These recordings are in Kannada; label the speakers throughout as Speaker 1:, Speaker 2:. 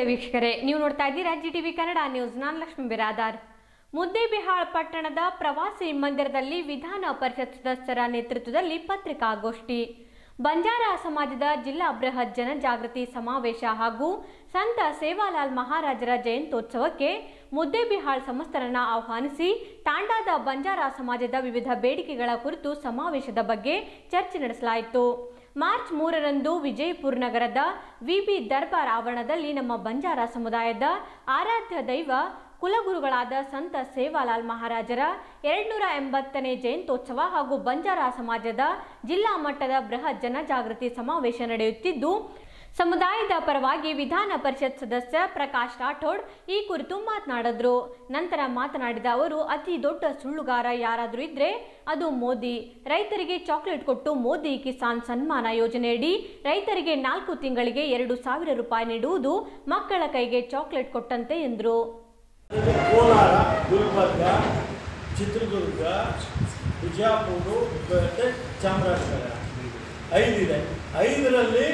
Speaker 1: ವೀಕ್ಷಕರೇ, ನೀವು ನೋಡ್ತಾ ಇದ್ದೀರಾ ಜಿಟಿವಿ ಕನ್ನಡ ನ್ಯೂಸ್. ನಾನು ಲಕ್ಷ್ಮೀ ಬಿರಾದಾರ್. ಮುದ್ದೇಬಿಹಾಳ್ ಪಟ್ಟಣದ ಪ್ರವಾಸಿ ಮಂದಿರದಲ್ಲಿ ವಿಧಾನ ಪರಿಷತ್ ಸದಸ್ಯರ ನೇತೃತ್ವದಲ್ಲಿ ಪತ್ರಿಕಾಗೋಷ್ಠಿ. ಬಂಜಾರ ಸಮಾಜದ ಜಿಲ್ಲಾ ಬೃಹತ್ ಜನಜಾಗೃತಿ ಸಮಾವೇಶ ಹಾಗೂ ಸಂತ ಸೇವಾಲಾಲ್ ಮಹಾರಾಜರ ಜಯಂತ್ಯೋತ್ಸವಕ್ಕೆ ಮುದ್ದೇಬಿಹಾಳ್ ಸಮಸ್ತರನ್ನು ಆಹ್ವಾನಿಸಿ ತಾಂಡಾದ ಬಂಜಾರ ಸಮಾಜದ ವಿವಿಧ ಬೇಡಿಕೆಗಳ ಕುರಿತು ಸಮಾವೇಶದ ಬಗ್ಗೆ ಚರ್ಚೆ ನಡೆಸಲಾಯಿತು. ಮಾರ್ಚ್ 3ರಂದು ವಿಜಯಪುರ ನಗರದ ವಿಬಿ ದರ್ಬಾರ್ ಆವರಣದಲ್ಲಿ ನಮ್ಮ ಬಂಜಾರ ಸಮುದಾಯದ ಆರಾಧ್ಯ ದೈವ ಕುಲಗುರುಗಳಾದ ಸಂತ ಸೇವಾಲಾಲ್ ಮಹಾರಾಜರ 280ನೇ ಜಯಂತ್ಯೋತ್ಸವ ಹಾಗೂ ಬಂಜಾರ ಸಮಾಜದ ಜಿಲ್ಲಾ ಮಟ್ಟದ ಬೃಹತ್ ಜನಜಾಗೃತಿ ಸಮಾವೇಶ ನಡೆಯುತ್ತಿದ್ದು, ಸಮುದಾಯದ ಪರವಾಗಿ ವಿಧಾನ ಪರಿಷತ್ ಸದಸ್ಯ ಪ್ರಕಾಶ್ ರಾಠೋಡ್ ಈ ಕುರಿತು ಮಾತನಾಡಿದ್ರು. ನಂತರ ಮಾತನಾಡಿದ ಅವರು, ಅತಿ ದೊಡ್ಡ ಸುಳ್ಳುಗಾರ ಯಾರಾದರೂ ಇದ್ರೆ ಅದು ಮೋದಿ. ರೈತರಿಗೆ ಚಾಕ್ಲೇಟ್ ಕೊಟ್ಟು ಮೋದಿ ಕಿಸಾನ್ ಸನ್ಮಾನ ಯೋಜನೆಯಡಿ ರೈತರಿಗೆ 4 ತಿಂಗಳಿಗೆ 2,000 ರೂಪಾಯಿ ನೀಡುವುದು ಮಕ್ಕಳ ಕೈಗೆ ಚಾಕ್ಲೇಟ್ ಕೊಟ್ಟಂತೆ ಎಂದರು.
Speaker 2: ಕೋಲಾರ, ಗುಲ್ಬರ್ಗ, ಚಿತ್ರದುರ್ಗ, ಬಿಜಾಪುರ ಮತ್ತು ಚಾಮರಾಜನಗರ 5 ಇದೆ. 5ರಲ್ಲಿ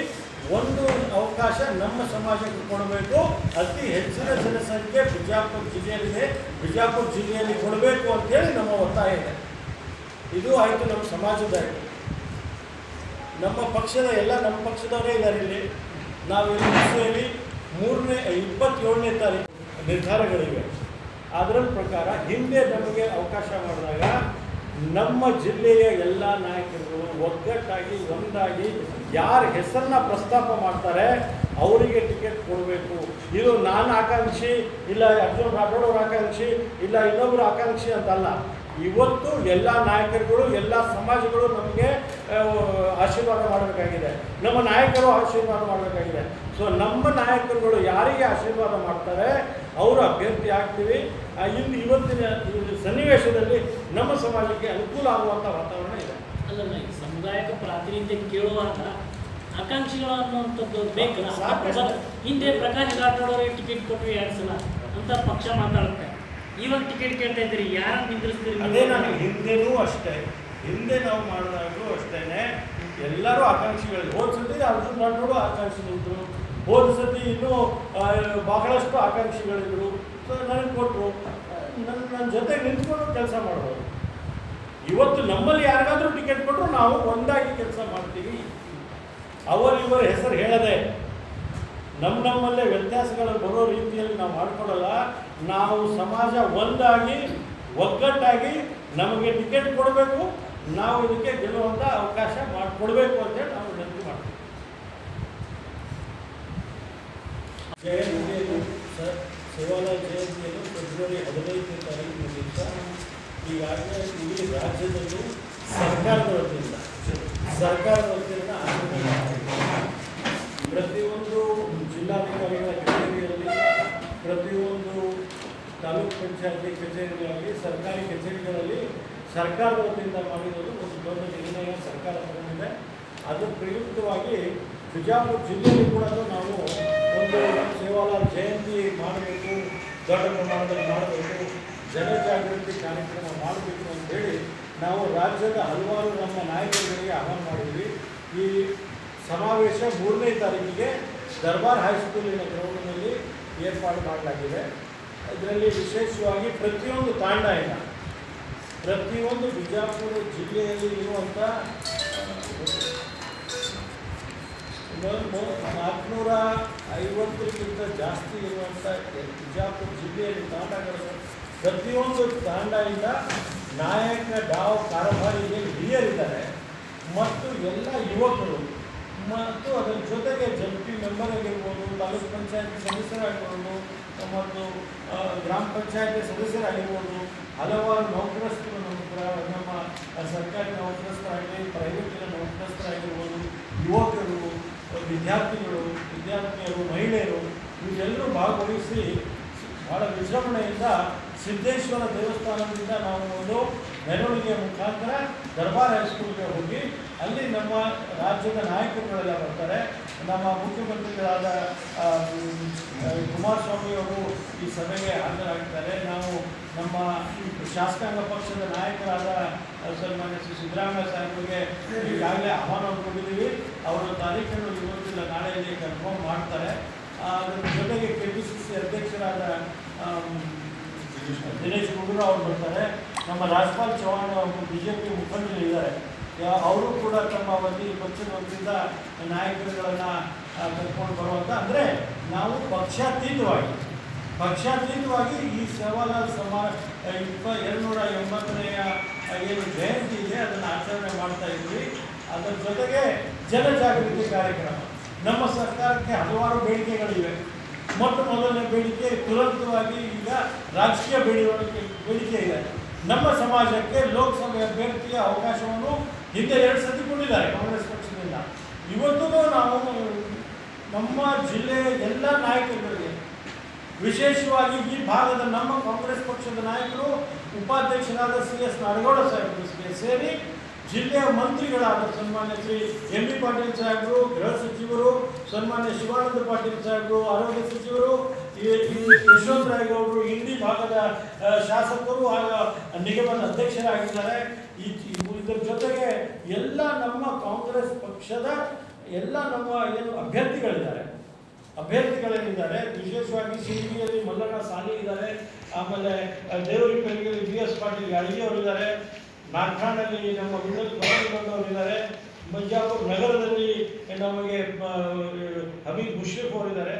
Speaker 2: ಒಂದು ಅವಕಾಶ ನಮ್ಮ ಸಮಾಜಕ್ಕೆ ಕೊಡಬೇಕು. ಅತಿ ಹೆಚ್ಚಿನ ಜನಸಂಖ್ಯೆ ಬಿಜಾಪುರ ಜಿಲ್ಲೆಯಲ್ಲಿದೆ. ಬಿಜಾಪುರ ಜಿಲ್ಲೆಯಲ್ಲಿ ಕೊಡಬೇಕು ಅಂತೇಳಿ ನಮ್ಮ ಒತ್ತಾಯ ಇದೆ. ಇದು ಆಯಿತು ನಮ್ಮ ಸಮಾಜದ. ನಮ್ಮ ಪಕ್ಷದ ನಮ್ಮ ಪಕ್ಷದವರೇ ಇದ್ದಾರೆ ಇಲ್ಲಿ. ನಾವು ಇಲ್ಲಿ 27ನೇ ತಾರೀಕು ನಿರ್ಧಾರಗಳಿವೆ. ಅದರ ಪ್ರಕಾರ ಹಿಂದೆ ನಮಗೆ ಅವಕಾಶ ಮಾಡಿದಾಗ ನಮ್ಮ ಜಿಲ್ಲೆಯ ಎಲ್ಲ ನಾಯಕರು ಒಗ್ಗಟ್ಟಾಗಿ ಒಂದಾಗಿ ಯಾರ ಹೆಸರನ್ನ ಪ್ರಸ್ತಾಪ ಮಾಡ್ತಾರೆ ಅವರಿಗೆ ಟಿಕೆಟ್ ಕೊಡಬೇಕು. ಇದು ನಾನು ಆಕಾಂಕ್ಷಿ, ಇಲ್ಲ ಅರ್ಜುನ್ ರಾಠೋಡ್ ಅವ್ರ ಆಕಾಂಕ್ಷಿ, ಇಲ್ಲ ಇನ್ನೊಬ್ಬರು ಆಕಾಂಕ್ಷಿ ಅಂತಲ್ಲ. ಇವತ್ತು ಎಲ್ಲ ನಾಯಕರುಗಳು, ಎಲ್ಲ ಸಮಾಜಗಳು ನಮಗೆ ಆಶೀರ್ವಾದ ಮಾಡಬೇಕಾಗಿದೆ. ನಮ್ಮ ನಾಯಕರು ಆಶೀರ್ವಾದ ಮಾಡಬೇಕಾಗಿದೆ. ಸೊ ನಮ್ಮ ನಾಯಕರುಗಳು ಯಾರಿಗೆ ಆಶೀರ್ವಾದ ಮಾಡ್ತಾರೆ ಅವರು ಅಭ್ಯರ್ಥಿ ಆಗ್ತೀವಿ. ಇವತ್ತಿನ ಸನ್ನಿವೇಶದಲ್ಲಿ ನಮ್ಮ ಸಮಾಜಕ್ಕೆ ಅನುಕೂಲ ಆಗುವಂಥ ವಾತಾವರಣ ಇದೆ.
Speaker 3: ಅಲ್ಲ, ಈ ಸಮುದಾಯಕ್ಕೆ ಪ್ರಾತಿನಿಧ್ಯ ಕೇಳುವಾಗ ಆಕಾಂಕ್ಷಿಗಳು ಅನ್ನುವಂಥದ್ದು ಬೇಕಲ್ಲ. ಹಿಂದೆ ಪ್ರಕಾಶ್ ರಾಠೋಡ್ ಅವರಿಗೆ ಟಿಕೆಟ್ ಕೊಟ್ಟರು 2 ಸಲ ಅಂತ ಪಕ್ಷ ಮಾತಾಡುತ್ತೆ. ಇವಾಗ ಟಿಕೆಟ್ ಕೇಳ್ತಾ ಇದ್ದೀರಿ, ಯಾರನ್ನು ನಿಂದಿರಿಸ್ತೀರಿ?
Speaker 2: ಅದೇ ನಾನು ಹಿಂದೆನೂ ಅಷ್ಟೇ, ಹಿಂದೆ ನಾವು ಮಾಡಿದಾಗಲೂ ಅಷ್ಟೇ ಎಲ್ಲರೂ ಆಕಾಂಕ್ಷಿಗಳು. ಹೋದ ಸತಿ ಅರ್ಜುನ್ ರಾಠೋಡ್ ಆಕಾಂಕ್ಷಿಗಳಿದ್ರು, ಹೋದ ಸತಿ ಇನ್ನೂ ಬಹಳಷ್ಟು ಆಕಾಂಕ್ಷಿಗಳಿದ್ರು. ಸೊ ನನಗೆ ಕೊಟ್ಟರು, ನನ್ನ ಜೊತೆ ನಿಂತ್ಕೊಂಡು ಕೆಲಸ ಮಾಡ್ಬೋದು. ಇವತ್ತು ನಮ್ಮಲ್ಲಿ ಯಾರಿಗಾದ್ರೂ ಟಿಕೆಟ್ ಕೊಟ್ಟರು ನಾವು ಒಂದಾಗಿ ಕೆಲಸ ಮಾಡ್ತೀವಿ. ಇವರ ಹೆಸರು ಹೇಳದೆ ನಮ್ಮಲ್ಲೇ ವ್ಯತ್ಯಾಸಗಳು ಬರೋ ರೀತಿಯಲ್ಲಿ ನಾವು ಮಾಡಿಕೊಡಲ್ಲ. ನಾವು ಸಮಾಜ ಒಂದಾಗಿ ಒಗ್ಗಟ್ಟಾಗಿ ನಮಗೆ ಟಿಕೆಟ್ ಕೊಡಬೇಕು, ನಾವು ಇದಕ್ಕೆ ಗೆಲ್ಲುವಂಥ ಅವಕಾಶ ಮಾಡಿಕೊಡ್ಬೇಕು ಅಂತೇಳಿ ನಾವು ವಿನಂತಿ ಮಾಡ್ತೀವಿ. ಜಯಂತಿಯನ್ನು ಸೇವಾಲಾಲ್ ಜಯಂತಿಯನ್ನು ಫೆಬ್ರವರಿ 15ನೇ ತಾರೀಕು ದಿವಸ ಈಗಾಗಲೇ ಇಡೀ ರಾಜ್ಯದಲ್ಲಿ ಸರ್ಕಾರದ ವತಿಯಿಂದ ಪ್ರತಿಯೊಂದು ಜಿಲ್ಲಾಧಿಕಾರಿಗಳ ಕಚೇರಿಯಲ್ಲಿ, ಪ್ರತಿಯೊಂದು ತಾಲೂಕು ಪಂಚಾಯತಿ ಕಚೇರಿಗಳಲ್ಲಿ, ಸರ್ಕಾರಿ ಕಚೇರಿಗಳಲ್ಲಿ ಸರ್ಕಾರದ ವತಿಯಿಂದ ಮಾಡಿರೋದು ಒಂದು ದೊಡ್ಡ ನಿರ್ಣಯ ಸರ್ಕಾರ ತಗೊಂಡಿದೆ. ಅದರ ಪ್ರಯುಕ್ತವಾಗಿ ಬಿಜಾಪುರ ಜಿಲ್ಲೆಯಲ್ಲಿ ಕೂಡ ನಾವು ಒಂದು ಸೇವಾಲಾಲ್ ಜಯಂತಿ ಮಾಡಬೇಕು, ದೊಡ್ಡ ಪ್ರಮಾಣದಲ್ಲಿ ಮಾಡಬೇಕು, ಜನಜಾಗೃತಿ ಕಾರ್ಯಕ್ರಮ ಮಾಡಬೇಕು ಅಂತೇಳಿ ನಾವು ರಾಜ್ಯದ ಹಲವಾರು ನಮ್ಮ ನಾಯಕರುಗಳಿಗೆ ಆಹ್ವಾನ ಮಾಡಿದ್ವಿ. ಈ ಸಮಾವೇಶ 3ನೇ ತಾರೀಕಿಗೆ ದರ್ಬಾರ್ ಹೈಸ್ಕೂಲಿನ ಗ್ರೌಂಡ್ನಲ್ಲಿ ಏರ್ಪಾಡು ಮಾಡಲಾಗಿದೆ. ಇದರಲ್ಲಿ ವಿಶೇಷವಾಗಿ ಪ್ರತಿಯೊಂದು ತಾಂಡದಿಂದ, ಪ್ರತಿಯೊಂದು ಬಿಜಾಪುರ ಜಿಲ್ಲೆಯಲ್ಲಿ ಇರುವಂಥ 450ಕ್ಕಿಂತ ಜಾಸ್ತಿ ಇರುವಂಥ ಬಿಜಾಪುರ ಜಿಲ್ಲೆಯಲ್ಲಿ ತಾಂಡಗಳು, ಪ್ರತಿಯೊಂದು ತಾಂಡದಿಂದ ನಾಯಕ ಡಾವ್ ಕಾರಭಾರಿಗೆ ಹಿರಿಯರಿದ್ದಾರೆ ಮತ್ತು ಎಲ್ಲ ಯುವಕರು ಮತ್ತು ಅದರ ಜೊತೆಗೆ ಜಂಟಿ ಮೆಂಬರ್ ಆಗಿರ್ಬೋದು, ತಾಲೂಕು ಪಂಚಾಯತಿ ಸದಸ್ಯರಾಗಿರ್ಬೋದು ಮತ್ತು ಗ್ರಾಮ ಪಂಚಾಯತಿ ಸದಸ್ಯರಾಗಿರ್ಬೋದು, ಹಲವಾರು ನೌಕರಸ್ಥರು ನಮ್ಮ ಸರ್ಕಾರಿ ನೌಕರಸ್ಥರಾಗಲಿ, ಪ್ರೈವೇಟಿನ ನೌಕರಸ್ಥರಾಗಿರ್ಬೋದು, ಯುವಕರು, ವಿದ್ಯಾರ್ಥಿನಿಯರು, ಮಹಿಳೆಯರು ಇವರೆಲ್ಲರೂ ಭಾಗವಹಿಸಿ ಭಾಳ ವಿಜೃಂಭಣೆಯಿಂದ ಸಿದ್ದೇಶ್ವರ ದೇವಸ್ಥಾನದಿಂದ ನಾವು ಒಂದು ಮೆರವಣಿಗೆಯ ಮುಖಾಂತರ ದರ್ಬಾರ್ ಹೈಸ್ಕೂಲ್ಗೆ ಹೋಗಿ ಅಲ್ಲಿ ನಮ್ಮ ರಾಜ್ಯದ ನಾಯಕರುಗಳೆಲ್ಲ ಬರ್ತಾರೆ. ನಮ್ಮ ಮುಖ್ಯಮಂತ್ರಿಗಳಾದ ಕುಮಾರಸ್ವಾಮಿ ಅವರು ಈ ಸಭೆಗೆ ಹಾಜರಾಗ್ತಾರೆ. ನಾವು ನಮ್ಮ ಶಾಸಕಾಂಗ ಪಕ್ಷದ ನಾಯಕರಾದ ಸನ್ಮಾನ್ಯ ಶ್ರೀ ಸಿದ್ದರಾಮಯ್ಯ ಸಾಹೇಬರಿಗೆ ಈಗಾಗಲೇ ಆಹ್ವಾನವನ್ನು ಕೊಟ್ಟಿದ್ದೀವಿ. ಅವರ ತಾರೀಖನ್ನು ಇವತ್ತಿಲ್ಲ ನಾಳೆಯಲ್ಲಿ ಕನ್ಫರ್ಮ್ ಮಾಡ್ತಾರೆ. ಅದರ ಜೊತೆಗೆ KPCC ಅಧ್ಯಕ್ಷರಾದ ದಿನೇಶ್ ಗುಂಡೂರಾವ್ ಅವರು ಬರ್ತಾರೆ. ನಮ್ಮ ರಾಜ್ಪಾಲ್ ಚೌಹಾಣ್ BJP ಮುಖಂಡರಿದ್ದಾರೆ, ಅವರು ಕೂಡ ತಮ್ಮ ಪಕ್ಷದ ವತಿಯಿಂದ ನಾಯಕರುಗಳನ್ನು ಕರ್ಕೊಂಡು ಬರುವಂಥ, ಅಂದರೆ ನಾವು ಪಕ್ಷಾತೀತವಾಗಿ ಈ ಸೇವಾಲಾಲ್ 280ನೇ ಏನು ಜಯಂತಿ ಇದೆ ಅದನ್ನು ಆಚರಣೆ ಮಾಡ್ತಾ ಇದ್ವಿ. ಅದರ ಜೊತೆಗೆ ಜನಜಾಗೃತಿ ಕಾರ್ಯಕ್ರಮ. ನಮ್ಮ ಸರ್ಕಾರಕ್ಕೆ ಹಲವಾರು ಬೇಡಿಕೆಗಳಿವೆ. ಮೊದಲನೇ ಬೇಡಿಕೆ ತುರಂತವಾಗಿ ಈಗ ರಾಜಕೀಯ ಬೇಡಿಕೆ ಇದೆ. ನಮ್ಮ ಸಮಾಜಕ್ಕೆ ಲೋಕಸಭೆ ಅಭ್ಯರ್ಥಿಯ ಅವಕಾಶವನ್ನು ಹಿಂದೆ 2 ಸತಿ ಕೊಟ್ಟಿದ್ದಾರೆ ಕಾಂಗ್ರೆಸ್ ಪಕ್ಷದಿಂದ. ಇವತ್ತು ನಾವು ನಮ್ಮ ಜಿಲ್ಲೆಯ ಎಲ್ಲ ನಾಯಕರುಗಳಿಗೆ, ವಿಶೇಷವಾಗಿ ಈ ಭಾಗದ ನಮ್ಮ ಕಾಂಗ್ರೆಸ್ ಪಕ್ಷದ ನಾಯಕರು, ಉಪಾಧ್ಯಕ್ಷರಾದ CS ನಾಡಗೌಡ ಸಾಹೇಬರು ಸೇರಿ ಜಿಲ್ಲೆಯ ಮಂತ್ರಿಗಳಾದ ಸನ್ಮಾನ್ಯ ಶ್ರೀ MB ಪಾಟೀಲ್ ಸಾಹೇಬರು, ಗೃಹ ಸಚಿವರು, ಸನ್ಮಾನ್ಯ ಶಿವಾನಂದ ಪಾಟೀಲ್ ಸಾಹೇಬರು, ಆರೋಗ್ಯ ಸಚಿವರು, ಯಶವಂತ ರಾಯಗೌಡರು, ಇಂಡಿ ಭಾಗದ ಶಾಸಕರು ಹಾಗೂ ನಿಗಮದ ಅಧ್ಯಕ್ಷರಾಗಿದ್ದಾರೆ. ಇದರ ಜೊತೆಗೆ ಎಲ್ಲ ನಮ್ಮ ಕಾಂಗ್ರೆಸ್ ಪಕ್ಷದ ಎಲ್ಲ ನಮ್ಮ ಏನು ಅಭ್ಯರ್ಥಿಗಳೇನಿದ್ದಾರೆ, ವಿಶೇಷವಾಗಿ ಸಿರಿಗೆಯಲ್ಲಿ ಮಲ್ಲಣ್ಣ ಸಾಲಿ ಇದ್ದಾರೆ, ಆಮೇಲೆ ದೇವರಿಪೇಟೆಯಲ್ಲಿ BS ಪಾಟೀಲ್ ಅಳಿಗೆ ಅವರಿದ್ದಾರೆ, ನಾಗ್ಠಾಣಲ್ಲಿ ನಮ್ಮ ವಿನೋದ್ ಅವರಿದ್ದಾರೆ, ಮಂಜಾಪುರ ನಗರದಲ್ಲಿ ನಮಗೆ ಹಮೀದ್ ಮುಷ್ರಿಫ್ ಅವರಿದ್ದಾರೆ.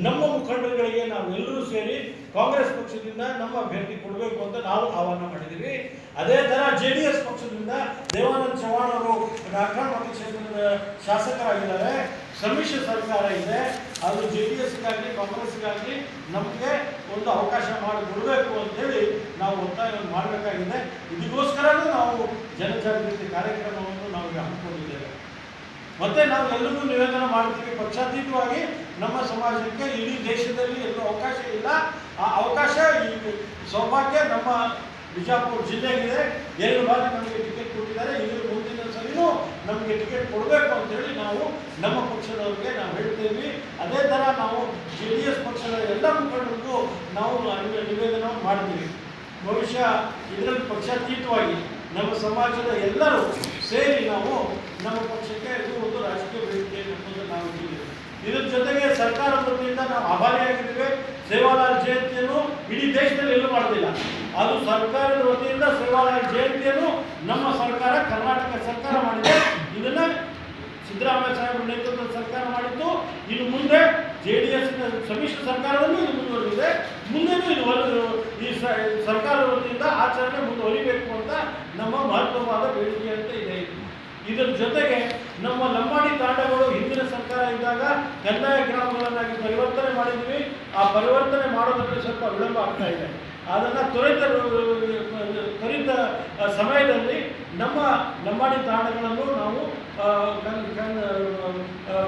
Speaker 2: ನಮ್ಮ ಮುಖಂಡರುಗಳಿಗೆ ನಾವೆಲ್ಲರೂ ಸೇರಿ ಕಾಂಗ್ರೆಸ್ ಪಕ್ಷದಿಂದ ನಮ್ಮ ಅಭ್ಯರ್ಥಿ ಕೊಡಬೇಕು ಅಂತ ನಾವು ಆಹ್ವಾನ ಮಾಡಿದ್ದೀವಿ. ಅದೇ ಥರ JDS ಪಕ್ಷದಿಂದ ದೇವಾನಂದ ಚೌಹಾಣ್ ಅವರು ನಾಗ್ಠಾಣ ಮತಕ್ಷೇತ್ರದ ಶಾಸಕರಾಗಿದ್ದಾರೆ. ಸಮ್ಮಿಶ್ರ ಸರ್ಕಾರ ಇದೆ, ಅದು JDSಗಾಗಲಿ ಕಾಂಗ್ರೆಸ್ಗಾಗಲಿ ನಮಗೆ ಒಂದು ಅವಕಾಶ ಮಾಡಿಕೊಡಬೇಕು ಅಂತೇಳಿ ನಾವು ಒತ್ತಾಯವನ್ನು ಮಾಡಬೇಕಾಗಿದೆ. ಇದಕ್ಕೋಸ್ಕರನೂ ನಾವು ಜನಜಾಗೃತಿ ಕಾರ್ಯಕ್ರಮವನ್ನು ನಾವು ಹಮ್ಮಿಕೊಂಡಿದ್ದೇವೆ. ಮತ್ತು ನಾವು ಎಲ್ಲರಿಗೂ ನಿವೇದನೆ ಮಾಡ್ತೀವಿ, ಪಕ್ಷಾತೀತವಾಗಿ ನಮ್ಮ ಸಮಾಜಕ್ಕೆ ಇಡೀ ದೇಶದಲ್ಲಿ ಎಲ್ಲೂ ಅವಕಾಶ ಇಲ್ಲ. ಆ ಅವಕಾಶ, ಈ ಸೌಭಾಗ್ಯ ನಮ್ಮ ಬಿಜಾಪುರ ಜಿಲ್ಲೆಗಿದೆ. 2 ಬಾರಿ ನಮಗೆ ಟಿಕೆಟ್ ಕೊಟ್ಟಿದ್ದಾರೆ. ಇದರ ಮುಂದಿನ ಸರಿನೂ ನಮಗೆ ಟಿಕೆಟ್ ಕೊಡಬೇಕು ಅಂತೇಳಿ ನಾವು ನಮ್ಮ ಪಕ್ಷದವ್ರಿಗೆ ನಾವು ಹೇಳ್ತೇವೆ. ಅದೇ ಥರ ನಾವು JDS ಪಕ್ಷದ ಎಲ್ಲ ಮುಖಂಡರಿಗೂ ನಾವು ನಿವೇದನೆ ಮಾಡ್ತೀವಿ. ಬಹುಶಃ ಇದರಲ್ಲಿ ಪಕ್ಷಾತೀತವಾಗಿ ನಮ್ಮ ಸಮಾಜದ ಎಲ್ಲರೂ ಸೇರಿ ನಾವು ನಮ್ಮ ಪಕ್ಷಕ್ಕೆ ಇದು ಒಂದು ರಾಜಕೀಯ ಬೇಡಿಕೆ ಎಂಬುದನ್ನು ನಾವು ಇದ್ದೀವಿ. ಇದರ ಜೊತೆಗೆ ಸರ್ಕಾರದ ವತಿಯಿಂದ ನಾವು ಆಭಾರಿಯಾಗಿದ್ದೇವೆ. ಸೇವಾಲಾಲ್ ಜಯಂತಿಯನ್ನು ಇಡೀ ದೇಶದಲ್ಲಿ ಎಲ್ಲೂ ಮಾಡೋದಿಲ್ಲ. ಅದು ಸರ್ಕಾರದ ವತಿಯಿಂದ ಸೇವಾಲಾಲ್ ಜಯಂತಿಯನ್ನು ನಮ್ಮ ಸರ್ಕಾರ, ಕರ್ನಾಟಕ ಸರ್ಕಾರ ಮಾಡಿದೆ. ಇದನ್ನು ಸಿದ್ದರಾಮಯ್ಯ ಸಾಹೇಬರ ನೇತೃತ್ವದ ಸರ್ಕಾರ ಮಾಡಿದ್ದು. ಇನ್ನು ಮುಂದೆ JDSನ ಸಮ್ಮಿಶ್ರ ಸರ್ಕಾರವನ್ನು ಇದು ಮುಂದುವರೆದಿದೆ. ಮುಂದೆನೂ ಇದು ಈ ಸರ್ಕಾರದ ವತಿಯಿಂದ ಆಚರಣೆ ಮುಂದುವರಿಬೇಕು ಅಂತ ನಮ್ಮ ಮಹತ್ವವಾದ ಬೇಡಿಕೆ ಅಂತ ಇದೆ. ಇದರ ಜೊತೆಗೆ ನಮ್ಮ ಲಂಬಾಣಿ ತಾಂಡಗಳು ಹಿಂದಿನ ಸರ್ಕಾರ ಇದ್ದಾಗ ಕಂದಾಯ ಗ್ರಾಮಗಳನ್ನಾಗಿ ಪರಿವರ್ತನೆ ಮಾಡಿದ್ವಿ. ಆ ಪರಿವರ್ತನೆ ಮಾಡೋದಕ್ಕೆ ಸ್ವಲ್ಪ ವಿಳಂಬ ಆಗ್ತಾ ಇದೆ. ಅದನ್ನು ತ್ವರಿತ ಸಮಯದಲ್ಲಿ ನಮ್ಮ ಲಂಬಾಣಿ ತಾಂಡಗಳನ್ನು ನಾವು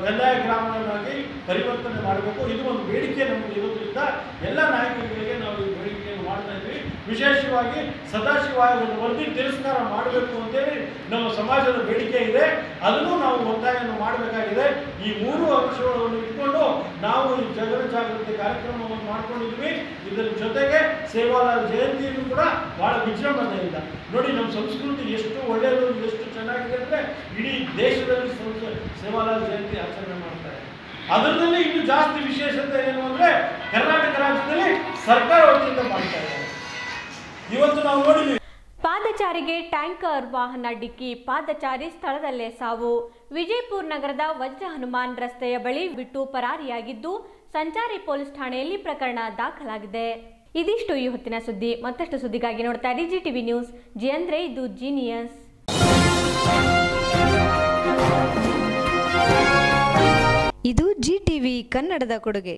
Speaker 2: ಕಂದಾಯ ಗ್ರಾಮಗಳನ್ನಾಗಿ ಪರಿವರ್ತನೆ ಮಾಡಬೇಕು. ಇದು ಒಂದು ಬೇಡಿಕೆ ನಮಗೆ ಇರೋದ್ರಿಂದ ಎಲ್ಲ ನಾಯಕರುಗಳಿಗೆ ನಾವು ಈ ಬೇಡಿಕೆಯನ್ನು ಮಾಡ್ತಾ ಇದ್ವಿ. ವಿಶೇಷವಾಗಿ ಸದಾಶಿವ ಆಯೋಗದ ವರದಿ ತಿರಸ್ಕಾರ ಮಾಡಬೇಕು ಅಂತೇಳಿ ನಮ್ಮ ಸಮಾಜದ ಬೇಡಿಕೆ ಇದೆ. ಅದನ್ನು ನಾವು ಒತ್ತಾಯವನ್ನು ಮಾಡಬೇಕಾಗಿದೆ. ಈ 3 ಅಂಶಗಳನ್ನು ಇಟ್ಕೊಂಡು ನಾವು ಈ ಜನಜಾಗೃತಿ ಕಾರ್ಯಕ್ರಮವನ್ನು ಮಾಡ್ಕೊಂಡಿದ್ವಿ. ಇದರ ಜೊತೆಗೆ ಸೇವಾಲಾಲ್ ಜಯಂತಿಯನ್ನು ಕೂಡ ಬಹಳ ವಿಜೃಂಭಣೆಯಿಂದ ನೋಡಿ. ನಮ್ಮ ಸಂಸ್ಕೃತಿ ಎಷ್ಟು ಒಳ್ಳೆಯದು, ಎಷ್ಟು ಚೆನ್ನಾಗಿದೆ ಅಂದರೆ ಇಡೀ ದೇಶದಲ್ಲಿ ಸೇವಾಲಾಲ್ ಜಯಂತಿ ಆಚರಣೆ ಮಾಡ್ತಾರೆ. ಅದರಲ್ಲಿ ಇನ್ನು ಜಾಸ್ತಿ ವಿಶೇಷತೆ ಏನು ಅಂದರೆ ಕರ್ನಾಟಕ ರಾಜ್ಯದಲ್ಲಿ ಸರ್ಕಾರ ವತಿಯಿಂದ ಮಾಡ್ತಾ ಇದ್ದಾರೆ. ಇವತ್ತು ನಾವು ನೋಡಿದ್ದೀವಿ,
Speaker 1: ಪಾದಚಾರಿಗೆ ಟ್ಯಾಂಕರ್ ವಾಹನ ಡಿಕ್ಕಿ, ಪಾದಚಾರಿ ಸ್ಥಳದಲ್ಲೇ ಸಾವು. ವಿಜಯಪುರ ನಗರದ ವಜ್ರ ಹನುಮಾನ್ ರಸ್ತೆಯ ಬಳಿ ಬಿಟ್ಟು ಪರಾರಿಯಾಗಿದ್ದು, ಸಂಚಾರಿ ಪೊಲೀಸ್ ಠಾಣೆಯಲ್ಲಿ ಪ್ರಕರಣ ದಾಖಲಾಗಿದೆ. ಇದಿಷ್ಟು ಈ ಹೊತ್ತಿನ ಸುದ್ದಿ. ಮತ್ತಷ್ಟು ಸುದ್ದಿಗಾಗಿ ನೋಡ್ತಾ ಇರಿ GTV ನ್ಯೂಸ್. ಜಿ ಅಂದ್ರೆ ಇದು ಜೀನಿಯಸ್.
Speaker 4: ಇದು GTV ಕನ್ನಡದ ಕೊಡುಗೆ.